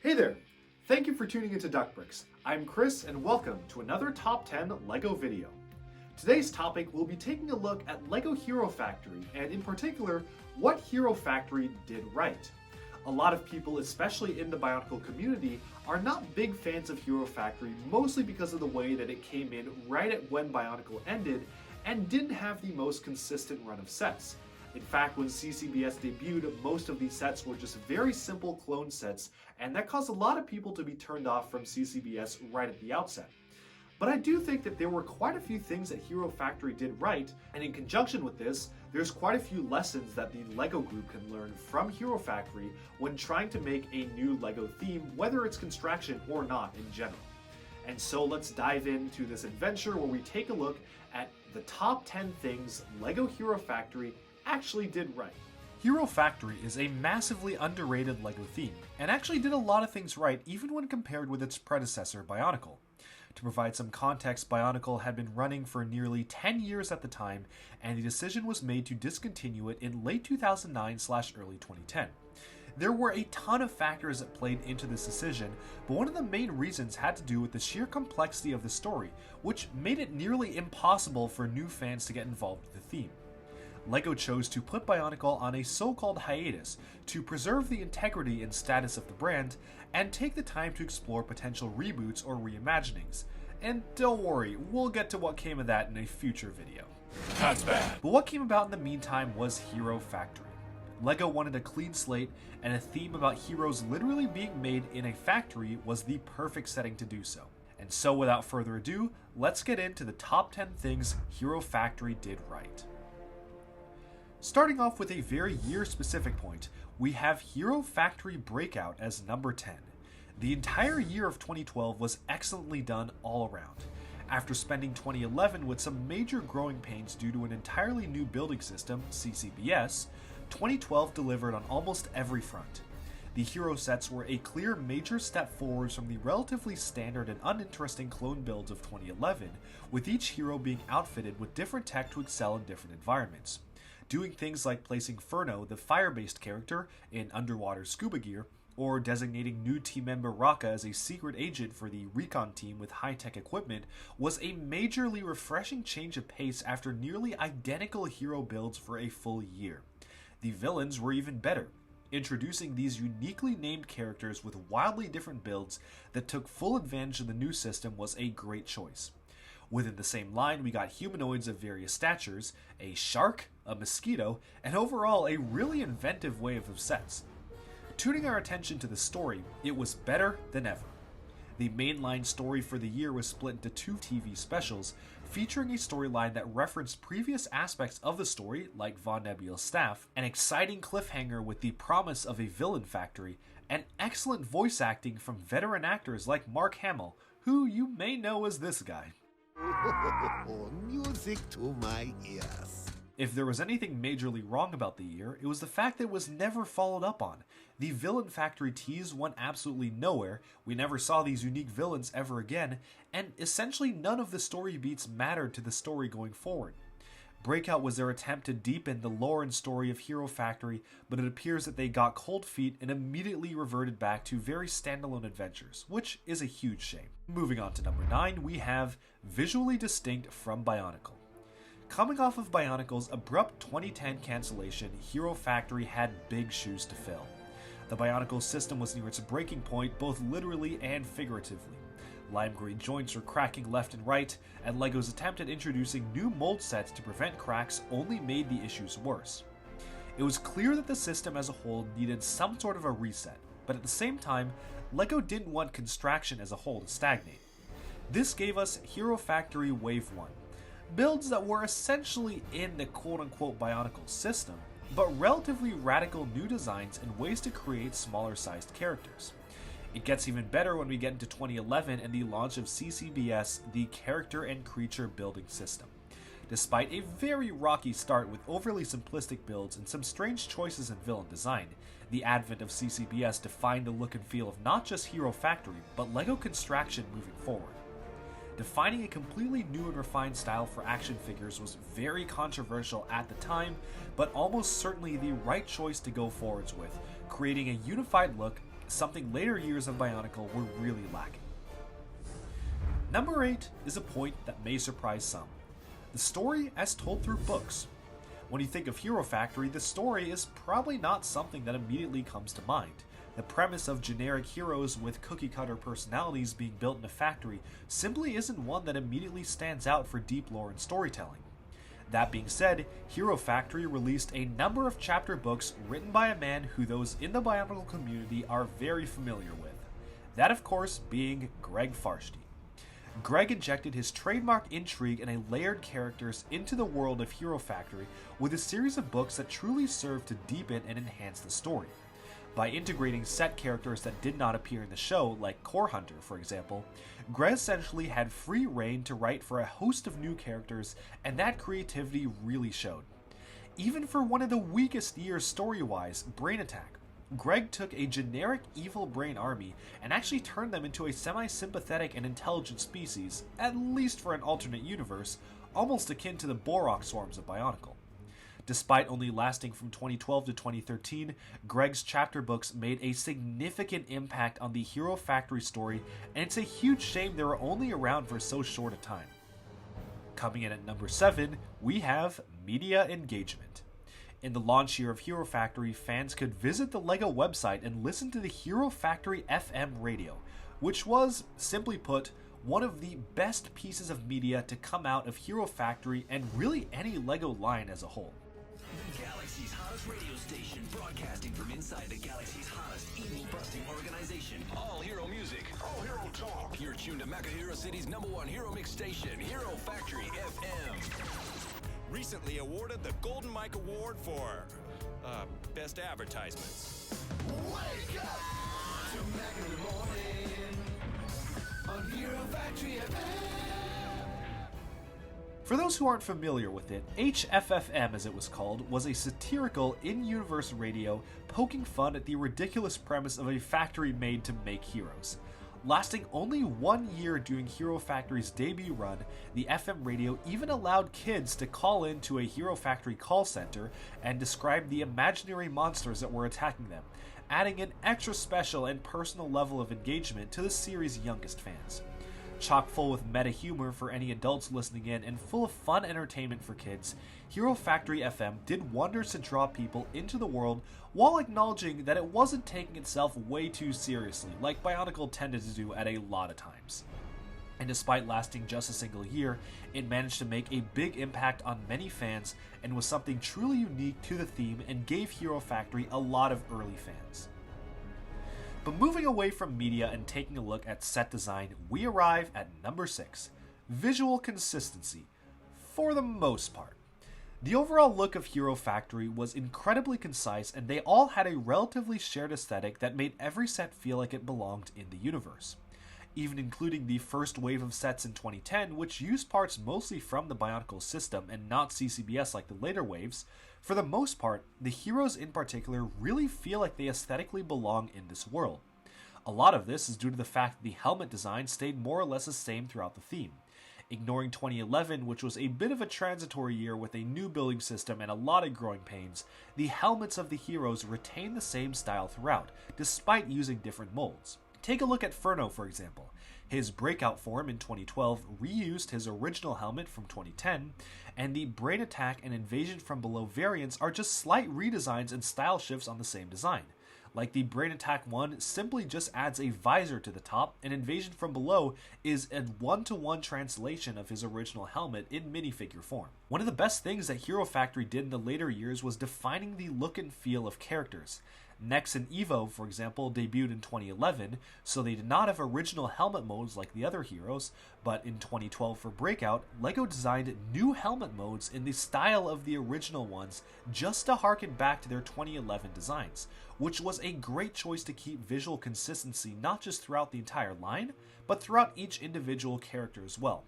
Hey there! Thank you for tuning into DuckBricks. I'm Chris and welcome to another Top 10 LEGO video. Today's topic will be taking a look at LEGO Hero Factory and in particular, what Hero Factory did right. A lot of people, especially in the Bionicle community, are not big fans of Hero Factory mostly because of the way that it came in right at when Bionicle ended and didn't have the most consistent run of sets. In fact, when CCBS debuted, most of these sets were just very simple clone sets, and that caused a lot of people to be turned off from CCBS right at the outset. But I do think that there were quite a few things that Hero Factory did right, and in conjunction with this, there's quite a few lessons that the LEGO group can learn from Hero Factory when trying to make a new LEGO theme, whether it's construction or not in general. And so let's dive into this adventure where we take a look at the top 10 things LEGO Hero Factory actually did right. Hero Factory is a massively underrated LEGO theme, and actually did a lot of things right even when compared with its predecessor, Bionicle. To provide some context, Bionicle had been running for nearly 10 years at the time, and the decision was made to discontinue it in late 2009/early 2010. There were a ton of factors that played into this decision, but one of the main reasons had to do with the sheer complexity of the story, which made it nearly impossible for new fans to get involved with the theme. LEGO chose to put Bionicle on a so-called hiatus to preserve the integrity and status of the brand and take the time to explore potential reboots or reimaginings. And don't worry, we'll get to what came of that in a future video. That's bad. But what came about in the meantime was Hero Factory. LEGO wanted a clean slate, and a theme about heroes literally being made in a factory was the perfect setting to do so. And so without further ado, let's get into the top 10 things Hero Factory did right. Starting off with a very year-specific point, we have Hero Factory Breakout as number 10. The entire year of 2012 was excellently done all around. After spending 2011 with some major growing pains due to an entirely new building system, CCBS, 2012 delivered on almost every front. The hero sets were a clear major step forwards from the relatively standard and uninteresting clone builds of 2011, with each hero being outfitted with different tech to excel in different environments. Doing things like placing Furno, the fire-based character, in underwater scuba gear, or designating new team member Raka as a secret agent for the recon team with high-tech equipment was a majorly refreshing change of pace after nearly identical hero builds for a full year. The villains were even better. Introducing these uniquely named characters with wildly different builds that took full advantage of the new system was a great choice. Within the same line, we got humanoids of various statures, a shark, a mosquito, and overall a really inventive wave of sets. Tuning our attention to the story, it was better than ever. The mainline story for the year was split into two TV specials, featuring a storyline that referenced previous aspects of the story, like Von Nebula's staff, an exciting cliffhanger with the promise of a villain factory, and excellent voice acting from veteran actors like Mark Hamill, who you may know as this guy. Music to my ears. If there was anything majorly wrong about the year, it was the fact that it was never followed up on. The villain factory tease went absolutely nowhere, we never saw these unique villains ever again, and essentially none of the story beats mattered to the story going forward. Breakout was their attempt to deepen the lore and story of Hero Factory, but it appears that they got cold feet and immediately reverted back to very standalone adventures, which is a huge shame. Moving on to number 9, we have Visually Distinct from Bionicle. Coming off of Bionicle's abrupt 2010 cancellation, Hero Factory had big shoes to fill. The Bionicle system was near its breaking point both literally and figuratively. Lime green joints were cracking left and right, and LEGO's attempt at introducing new mold sets to prevent cracks only made the issues worse. It was clear that the system as a whole needed some sort of a reset, but at the same time, LEGO didn't want construction as a whole to stagnate. This gave us Hero Factory Wave 1, builds that were essentially in the quote-unquote Bionicle system, but relatively radical new designs and ways to create smaller-sized characters. It gets even better when we get into 2011 and the launch of CCBS, the Character and Creature Building System. Despite a very rocky start with overly simplistic builds and some strange choices in villain design, the advent of CCBS defined the look and feel of not just Hero Factory, but LEGO Construction moving forward. Defining a completely new and refined style for action figures was very controversial at the time, but almost certainly the right choice to go forwards with, creating a unified look something later years of Bionicle were really lacking. Number 8 is a point that may surprise some. The story as told through books. When you think of Hero Factory, the story is probably not something that immediately comes to mind. The premise of generic heroes with cookie-cutter personalities being built in a factory simply isn't one that immediately stands out for deep lore and storytelling. That being said, Hero Factory released a number of chapter books written by a man who those in the Bionicle community are very familiar with. That, of course, being Greg Farshtey. Greg injected his trademark intrigue and layered characters into the world of Hero Factory with a series of books that truly served to deepen and enhance the story. By integrating set characters that did not appear in the show, like Core Hunter, for example, Greg essentially had free reign to write for a host of new characters, and that creativity really showed. Even for one of the weakest years story-wise, Brain Attack, Greg took a generic evil brain army and actually turned them into a semi-sympathetic and intelligent species, at least for an alternate universe, almost akin to the Borok swarms of Bionicle. Despite only lasting from 2012 to 2013, Greg's chapter books made a significant impact on the Hero Factory story, and it's a huge shame they were only around for so short a time. Coming in at number 7, we have media engagement. In the launch year of Hero Factory, fans could visit the LEGO website and listen to the Hero Factory FM radio, which was, simply put, one of the best pieces of media to come out of Hero Factory and really any LEGO line as a whole. The Galaxy's hottest radio station, broadcasting from inside the Galaxy's hottest evil-busting organization. All hero music, all hero talk. You're tuned to Mecha Hero City's #1 hero mix station, Hero Factory FM. Recently awarded the Golden Mike Award for Best Advertisements. Wake up to Mecha in the morning on Hero Factory FM. For those who aren't familiar with it, HFFM as it was called was a satirical in-universe radio poking fun at the ridiculous premise of a factory made to make heroes. Lasting only 1 year during Hero Factory's debut run, the FM radio even allowed kids to call in to a Hero Factory call center and describe the imaginary monsters that were attacking them, adding an extra special and personal level of engagement to the series' youngest fans. Chock full with meta humor for any adults listening in and full of fun entertainment for kids, Hero Factory FM did wonders to draw people into the world while acknowledging that it wasn't taking itself way too seriously, like Bionicle tended to do at a lot of times. And despite lasting just a single year, it managed to make a big impact on many fans and was something truly unique to the theme and gave Hero Factory a lot of early fans. But moving away from media and taking a look at set design, we arrive at number 6, visual consistency, for the most part. The overall look of Hero Factory was incredibly concise, and they all had a relatively shared aesthetic that made every set feel like it belonged in the universe. Even including the first wave of sets in 2010, which used parts mostly from the Bionicle system and not CCBS like the later waves, for the most part, the heroes in particular really feel like they aesthetically belong in this world. A lot of this is due to the fact that the helmet design stayed more or less the same throughout the theme. Ignoring 2011, which was a bit of a transitory year with a new building system and a lot of growing pains, the helmets of the heroes retain the same style throughout, despite using different molds. Take a look at Furno, for example. His Breakout form in 2012 reused his original helmet from 2010, and the Brain Attack and Invasion from Below variants are just slight redesigns and style shifts on the same design. Like the Brain Attack one simply just adds a visor to the top, and Invasion from Below is a one-to-one translation of his original helmet in minifigure form. One of the best things that Hero Factory did in the later years was defining the look and feel of characters. Nex and Evo, for example, debuted in 2011, so they did not have original helmet modes like the other heroes, but in 2012 for Breakout, LEGO designed new helmet modes in the style of the original ones just to harken back to their 2011 designs, which was a great choice to keep visual consistency not just throughout the entire line, but throughout each individual character as well.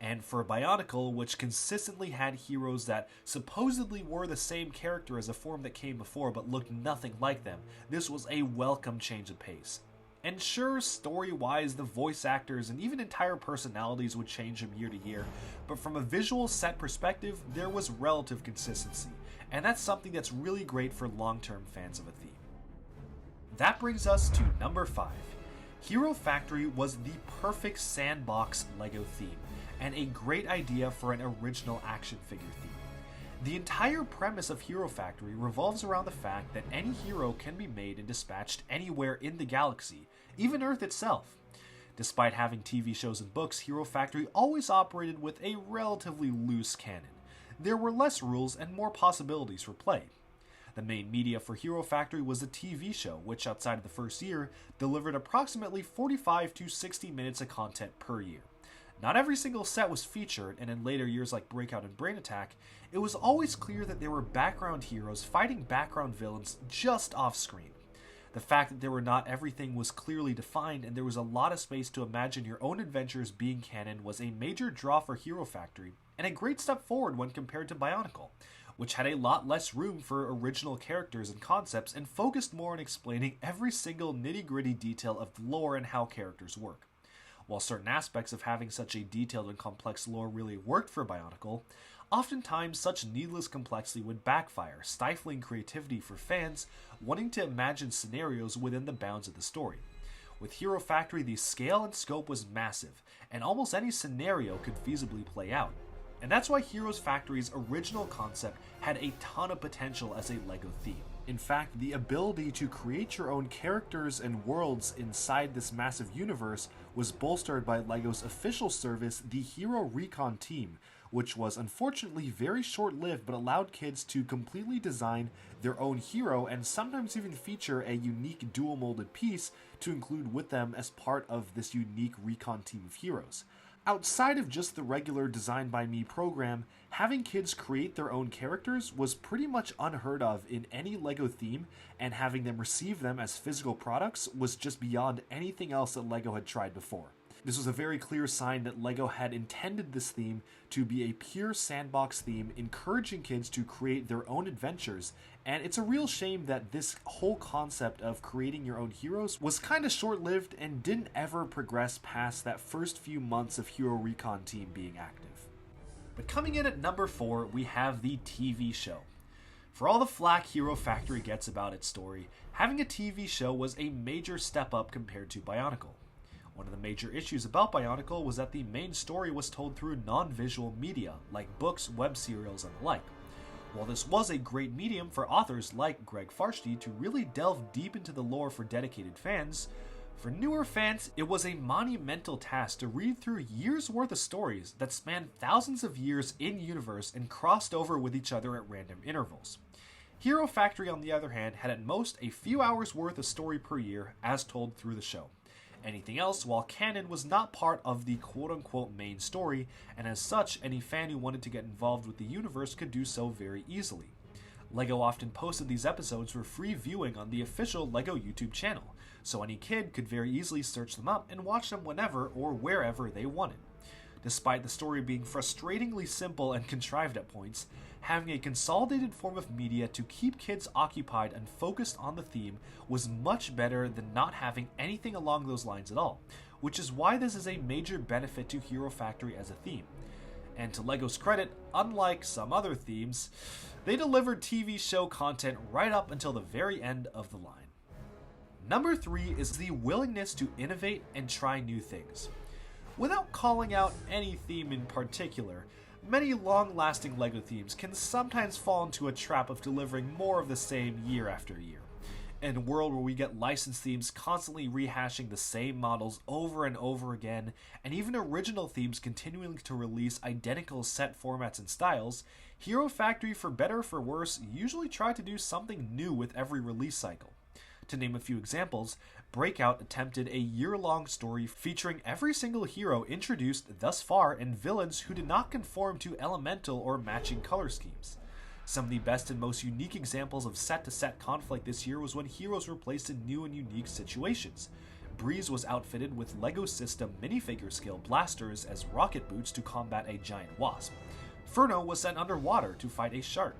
And for Bionicle, which consistently had heroes that supposedly were the same character as a form that came before but looked nothing like them, this was a welcome change of pace. And sure, story-wise, the voice actors and even entire personalities would change from year to year, but from a visual set perspective, there was relative consistency, and that's something that's really great for long-term fans of a theme. That brings us to number 5. Hero Factory was the perfect sandbox LEGO theme, and a great idea for an original action figure theme. The entire premise of Hero Factory revolves around the fact that any hero can be made and dispatched anywhere in the galaxy, even Earth itself. Despite having TV shows and books, Hero Factory always operated with a relatively loose canon. There were less rules and more possibilities for play. The main media for Hero Factory was a TV show, which outside of the first year, delivered approximately 45 to 60 minutes of content per year. Not every single set was featured, and in later years like Breakout and Brain Attack, it was always clear that there were background heroes fighting background villains just off screen. The fact that there were not everything was clearly defined and there was a lot of space to imagine your own adventures being canon was a major draw for Hero Factory, and a great step forward when compared to Bionicle, which had a lot less room for original characters and concepts and focused more on explaining every single nitty-gritty detail of the lore and how characters work. While certain aspects of having such a detailed and complex lore really worked for Bionicle, oftentimes such needless complexity would backfire, stifling creativity for fans wanting to imagine scenarios within the bounds of the story. With Hero Factory, the scale and scope was massive, and almost any scenario could feasibly play out. And that's why Hero Factory's original concept had a ton of potential as a LEGO theme. In fact, the ability to create your own characters and worlds inside this massive universe was bolstered by LEGO's official service, the Hero Recon Team, which was unfortunately very short-lived but allowed kids to completely design their own hero and sometimes even feature a unique dual-molded piece to include with them as part of this unique recon team of heroes. Outside of just the regular Design by Me program, having kids create their own characters was pretty much unheard of in any LEGO theme, and having them receive them as physical products was just beyond anything else that LEGO had tried before. This was a very clear sign that LEGO had intended this theme to be a pure sandbox theme, encouraging kids to create their own adventures, and it's a real shame that this whole concept of creating your own heroes was kind of short-lived and didn't ever progress past that first few months of Hero Recon Team being active. But coming in at number 4, we have the TV show. For all the flack Hero Factory gets about its story, having a TV show was a major step up compared to Bionicle. One of the major issues about Bionicle was that the main story was told through non-visual media, like books, web serials, and the like. While this was a great medium for authors like Greg Farshty to really delve deep into the lore for dedicated fans, for newer fans, it was a monumental task to read through years' worth of stories that spanned thousands of years in-universe and crossed over with each other at random intervals. Hero Factory, on the other hand, had at most a few hours worth of story per year as told through the show. Anything else, while canon, was not part of the quote-unquote main story, and as such, any fan who wanted to get involved with the universe could do so very easily. LEGO often posted these episodes for free viewing on the official LEGO YouTube channel, so any kid could very easily search them up and watch them whenever or wherever they wanted. Despite the story being frustratingly simple and contrived at points, having a consolidated form of media to keep kids occupied and focused on the theme was much better than not having anything along those lines at all, which is why this is a major benefit to Hero Factory as a theme. And to LEGO's credit, unlike some other themes, they delivered TV show content right up until the very end of the line. Number 3 is the willingness to innovate and try new things. Without calling out any theme in particular, many long-lasting LEGO themes can sometimes fall into a trap of delivering more of the same year after year. In a world where we get licensed themes constantly rehashing the same models over and over again, and even original themes continuing to release identical set formats and styles, Hero Factory, for better or for worse, usually try to do something new with every release cycle. To name a few examples, Breakout attempted a year-long story featuring every single hero introduced thus far and villains who did not conform to elemental or matching color schemes. Some of the best and most unique examples of set-to-set conflict this year was when heroes were placed in new and unique situations. Breeze was outfitted with LEGO System minifigure scale blasters as rocket boots to combat a giant wasp. Furno was sent underwater to fight a shark.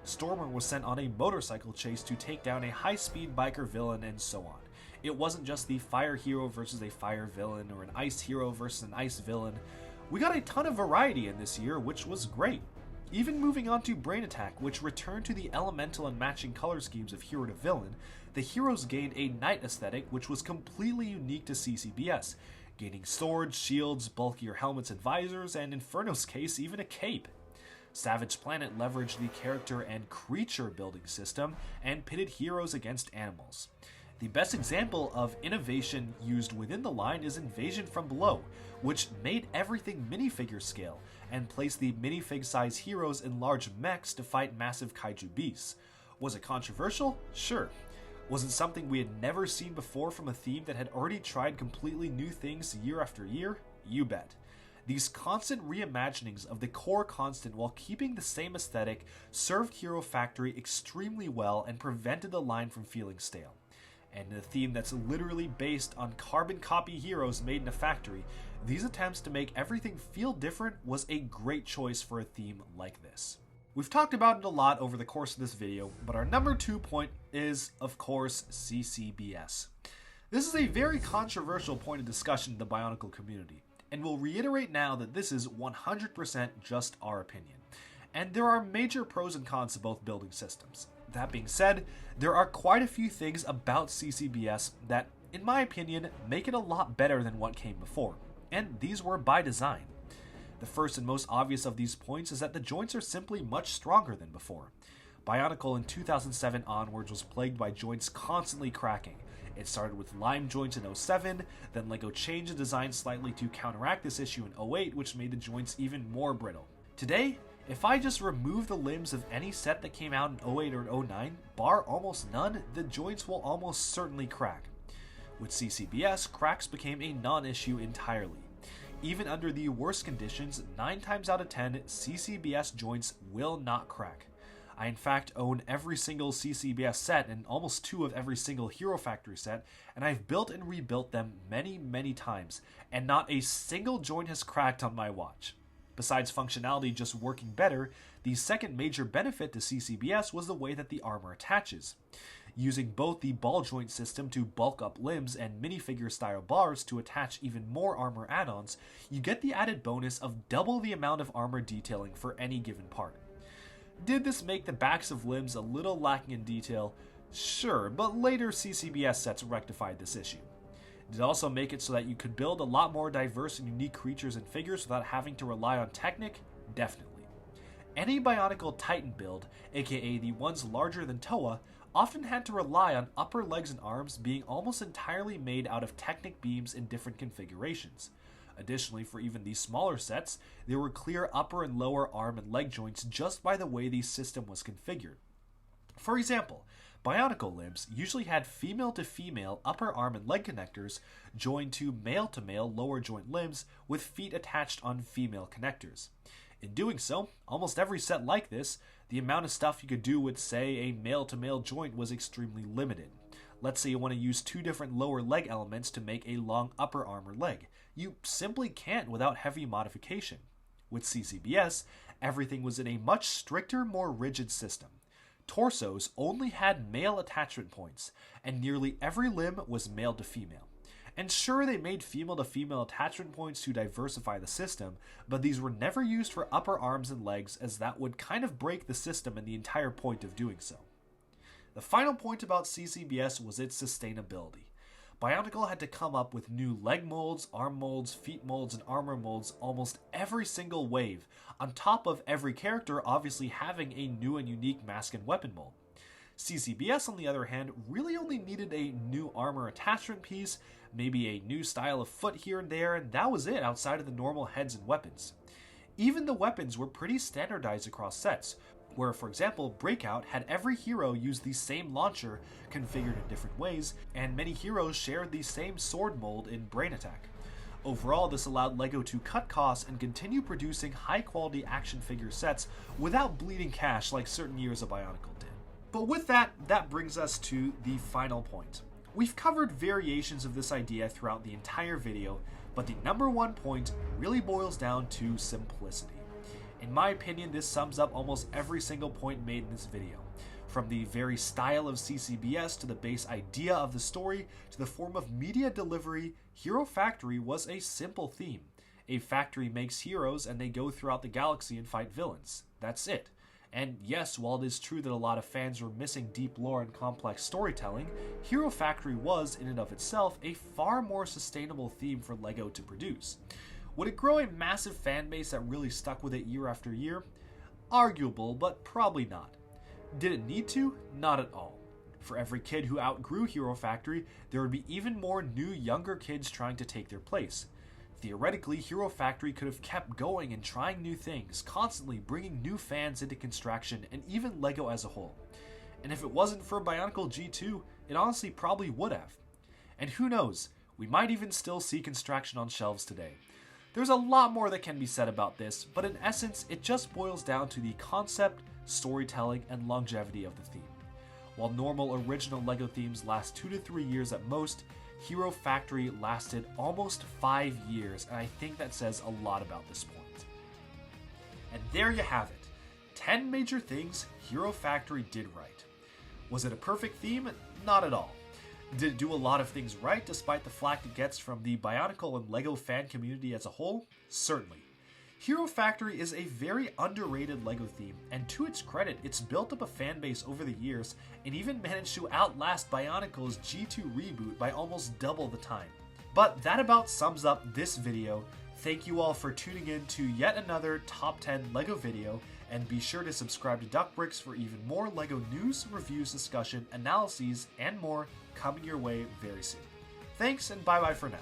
Stormer was sent on a motorcycle chase to take down a high-speed biker villain, and so on. It wasn't just the fire hero versus a fire villain or an ice hero versus an ice villain. We got a ton of variety in this year, which was great. Even moving on to Brain Attack, which returned to the elemental and matching color schemes of hero to villain, the heroes gained a knight aesthetic which was completely unique to CCBS, gaining swords, shields, bulkier helmets and visors, and in Inferno's case, even a cape. Savage Planet leveraged the character and creature building system and pitted heroes against animals. The best example of innovation used within the line is Invasion from Below, which made everything minifigure scale and placed the minifig-size heroes in large mechs to fight massive kaiju beasts. Was it controversial? Sure. Was it something we had never seen before from a theme that had already tried completely new things year after year? You bet. These constant reimaginings of the core constant while keeping the same aesthetic served Hero Factory extremely well and prevented the line from feeling stale. And in a theme that's literally based on carbon copy heroes made in a factory, these attempts to make everything feel different was a great choice for a theme like this. We've talked about it a lot over the course of this video, but our number 2 point is, of course, CCBS. This is a very controversial point of discussion in the Bionicle community, and we'll reiterate now that this is 100% just our opinion. And there are major pros and cons to both building systems. That being said, there are quite a few things about CCBS that, in my opinion, make it a lot better than what came before, and these were by design. The first and most obvious of these points is that the joints are simply much stronger than before. Bionicle in 2007 onwards was plagued by joints constantly cracking. It started with lime joints in 2007, then LEGO changed the design slightly to counteract this issue in 2008, which made the joints even more brittle. Today, if I just remove the limbs of any set that came out in 2008 or 2009, bar almost none, the joints will almost certainly crack. With CCBS, cracks became a non-issue entirely. Even under the worst conditions, 9 times out of 10, CCBS joints will not crack. I in fact own every single CCBS set and almost 2 of every single Hero Factory set, and I've built and rebuilt them many times, and not a single joint has cracked on my watch. Besides functionality just working better, the second major benefit to CCBS was the way that the armor attaches. Using both the ball joint system to bulk up limbs and minifigure style bars to attach even more armor add-ons, you get the added bonus of double the amount of armor detailing for any given part. Did this make the backs of limbs a little lacking in detail? Sure, but later CCBS sets rectified this issue. Did it also make it so that you could build a lot more diverse and unique creatures and figures without having to rely on Technic? Definitely. Any Bionicle Titan build, aka the ones larger than Toa, often had to rely on upper legs and arms being almost entirely made out of Technic beams in different configurations. Additionally, for even these smaller sets, there were clear upper and lower arm and leg joints just by the way the system was configured. For example, Bionicle limbs usually had female-to-female upper arm and leg connectors joined to male-to-male lower joint limbs with feet attached on female connectors. In doing so, almost every set like this, the amount of stuff you could do with, say, a male-to-male joint was extremely limited. Let's say you want to use 2 different lower leg elements to make a long upper arm or leg. You simply can't without heavy modification. With CCBS, everything was in a much stricter, more rigid system. Torsos only had male attachment points, and nearly every limb was male to female. And sure, they made female to female attachment points to diversify the system, but these were never used for upper arms and legs, as that would kind of break the system and the entire point of doing so. The final point about CCBS was its sustainability. Bionicle had to come up with new leg molds, arm molds, feet molds, and armor molds almost every single wave, on top of every character obviously having a new and unique mask and weapon mold. CCBS, on the other hand, really only needed a new armor attachment piece, maybe a new style of foot here and there, and that was it outside of the normal heads and weapons. Even the weapons were pretty standardized across sets, where, for example, Breakout had every hero use the same launcher configured in different ways, and many heroes shared the same sword mold in Brain Attack. Overall, this allowed LEGO to cut costs and continue producing high-quality action figure sets without bleeding cash like certain years of Bionicle did. But with that, that brings us to the final point. We've covered variations of this idea throughout the entire video, but the number 1 point really boils down to simplicity. In my opinion, this sums up almost every single point made in this video. From the very style of CCBS to the base idea of the story to the form of media delivery, Hero Factory was a simple theme. A factory makes heroes and they go throughout the galaxy and fight villains. That's it. And yes, while it is true that a lot of fans were missing deep lore and complex storytelling, Hero Factory was, in and of itself, a far more sustainable theme for LEGO to produce. Would it grow a massive fan base that really stuck with it year after year? Arguable, but probably not. Did it need to? Not at all. For every kid who outgrew Hero Factory, there would be even more new, younger kids trying to take their place. Theoretically, Hero Factory could have kept going and trying new things, constantly bringing new fans into Construction and even LEGO as a whole. And if it wasn't for Bionicle G2, it honestly probably would have. And who knows, we might even still see Construction on shelves today. There's a lot more that can be said about this, but in essence, it just boils down to the concept, storytelling, and longevity of the theme. While normal original LEGO themes last 2 to 3 years at most, Hero Factory lasted almost 5 years, and I think that says a lot about this point. And there you have it. 10 major things Hero Factory did right. Was it a perfect theme? Not at all. Did it do a lot of things right despite the flack it gets from the Bionicle and LEGO fan community as a whole? Certainly. Hero Factory is a very underrated LEGO theme, and to its credit, it's built up a fan base over the years and even managed to outlast Bionicle's G2 reboot by almost double the time. But that about sums up this video. Thank you all for tuning in to yet another Top 10 LEGO video, and be sure to subscribe to DuckBricks for even more LEGO news, reviews, discussion, analyses, and more coming your way very soon. Thanks, and bye-bye for now.